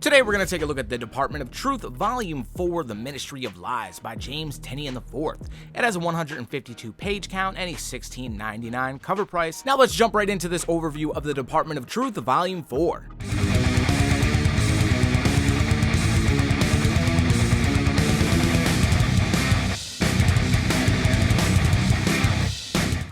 Today we're going to take a look at the Department of Truth, Volume 4, The Ministry of Lies by James Tynion IV. It has a 152 page count and a $16.99 cover price. Now let's jump right into this overview of the Department of Truth, Volume 4.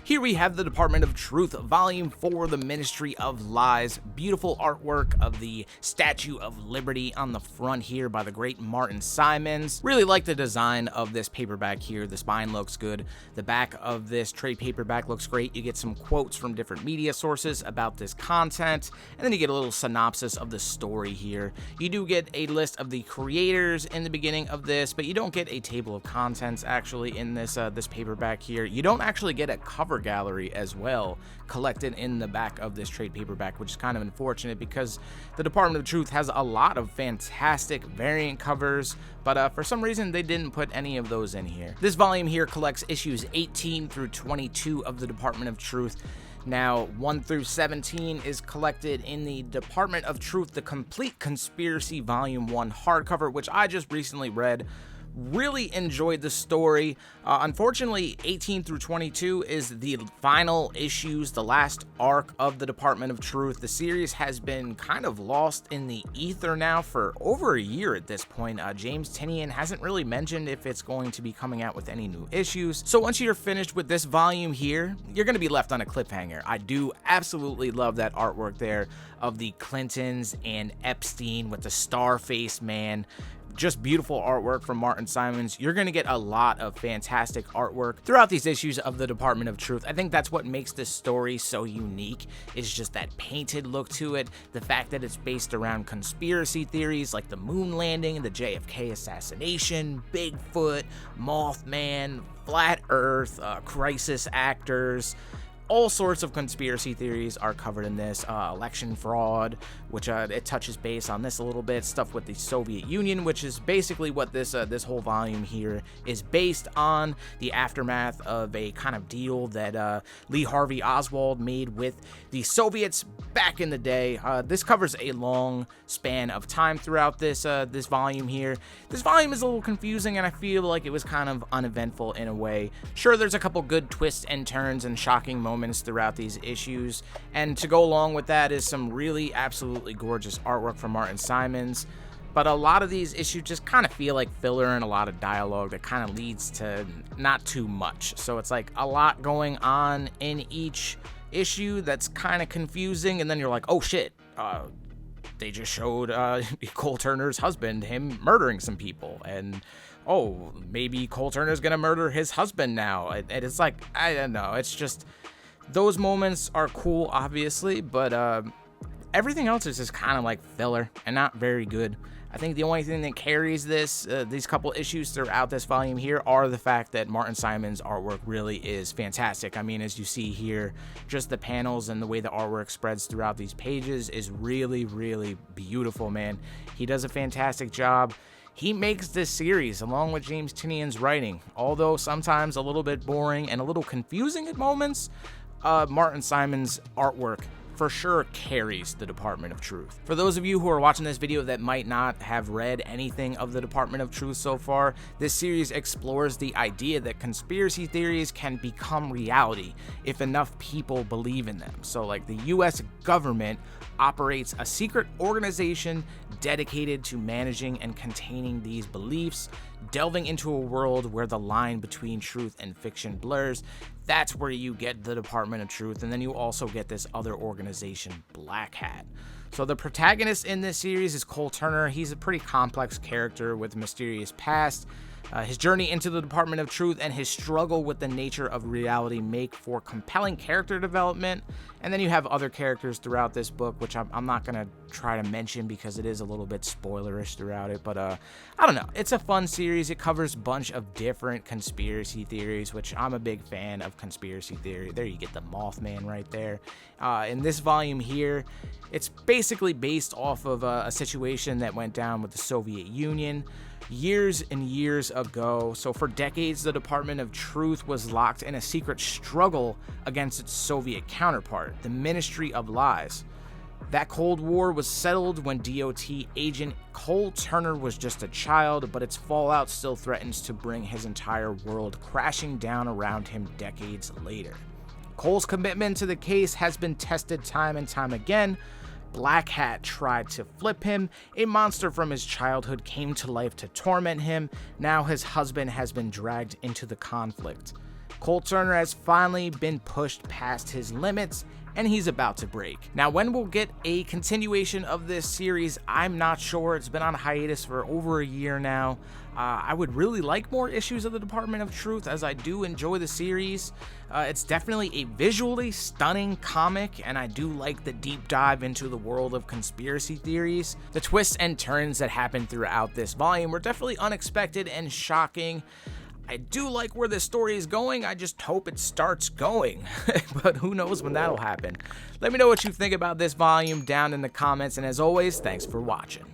Here we have the Department of Truth, Volume 4, The Ministry of Lies. Beautiful artwork of the Statue of Liberty on the front here by the great Martin Simmonds. Really like the design of this paperback here. The spine looks good. The back of this trade paperback looks great. You get some quotes from different media sources about this content, and then you get a little synopsis of the story here. You do get a list of the creators in the beginning of this, but you don't get a table of contents actually in this paperback here. You don't actually get a cover gallery as well collected in the back of this trade paperback, which is kind of unfortunate because the Department of Truth has a lot of fantastic variant covers, but for some reason they didn't put any of those in here. This volume here collects issues 18 through 22 of the Department of Truth. Now, 1 through 17 is collected in the Department of Truth, The Complete Conspiracy Volume 1 hardcover, which I just recently read. Really enjoyed the story. Unfortunately, 18 through 22 is the final issues, the last arc of the Department of Truth. The series has been kind of lost in the ether now for over a year at this point. James Tynion hasn't really mentioned if it's going to be coming out with any new issues. So once you're finished with this volume here, you're going to be left on a cliffhanger. I do absolutely love that artwork there of the Clintons and Epstein with the star-faced man. Just beautiful artwork from Martin Simmonds. You're going to get a lot of fantastic artwork throughout these issues of the Department of Truth. I think that's what makes this story so unique, is just that painted look to it, the fact that it's based around conspiracy theories like the moon landing, the JFK assassination, Bigfoot, Mothman, Flat Earth, crisis actors. All sorts of conspiracy theories are covered in this. Election fraud, which it touches base on this a little bit. Stuff with the Soviet Union, which is basically what this whole volume here is based on. The aftermath of a kind of deal that Lee Harvey Oswald made with the Soviets back in the day. This covers a long span of time throughout this volume here. This volume is a little confusing, and I feel like it was kind of uneventful in a way. Sure, there's a couple good twists and turns and shocking moments throughout these issues, and to go along with that is some really absolutely gorgeous artwork from Martin Simmonds. But a lot of these issues just kind of feel like filler and a lot of dialogue that kind of leads to not too much. So it's like a lot going on in each issue that's kind of confusing, and then you're like, oh shit, they just showed Cole Turner's husband, him murdering some people, and oh, maybe Cole Turner's gonna murder his husband now. And it's like, I don't know, it's just, those moments are cool, obviously, but everything else is just kind of like filler and not very good. I think the only thing that carries these couple issues throughout this volume here are the fact that Martin Simmonds' artwork really is fantastic. I mean, as you see here, just the panels and the way the artwork spreads throughout these pages is really, really beautiful, man. He does a fantastic job. He makes this series, along with James Tynion's writing, although sometimes a little bit boring and a little confusing at moments, Martin Simmonds' artwork for sure carries the Department of Truth. For those of you who are watching this video that might not have read anything of the Department of Truth so far, this series explores the idea that conspiracy theories can become reality if enough people believe in them. So like the US government operates a secret organization dedicated to managing and containing these beliefs, delving into a world where the line between truth and fiction blurs. That's where you get the Department of Truth, and then you also get this other organization, Black Hat. So the protagonist in this series is Cole Turner. He's a pretty complex character with a mysterious past. His journey into the Department of Truth and his struggle with the nature of reality make for compelling character development. And then you have other characters throughout this book, which I'm not going to try to mention because it is a little bit spoilerish throughout it. But I don't know. It's a fun series. It covers a bunch of different conspiracy theories, which I'm a big fan of conspiracy theory. There you get the Mothman right there. In this volume here, it's basically based off of a situation that went down with the Soviet Union years and years ago. So for decades, the Department of Truth was locked in a secret struggle against its Soviet counterpart, the Ministry of Lies. That Cold War was settled when DOT agent Cole Turner was just a child, but its fallout still threatens to bring his entire world crashing down around him decades later. Cole's commitment to the case has been tested time and time again. Black Hat tried to flip him, a monster from his childhood came to life to torment him, now his husband has been dragged into the conflict. Cole Turner has finally been pushed past his limits, and he's about to break. Now, when we'll get a continuation of this series, I'm not sure. It's been on hiatus for over a year now. I would really like more issues of the Department of Truth, as I do enjoy the series. It's definitely a visually stunning comic, and I do like the deep dive into the world of conspiracy theories. The twists and turns that happen throughout this volume were definitely unexpected and shocking. I do like where this story is going, I just hope it starts going, but who knows when that'll happen. Let me know what you think about this volume down in the comments, and as always, thanks for watching.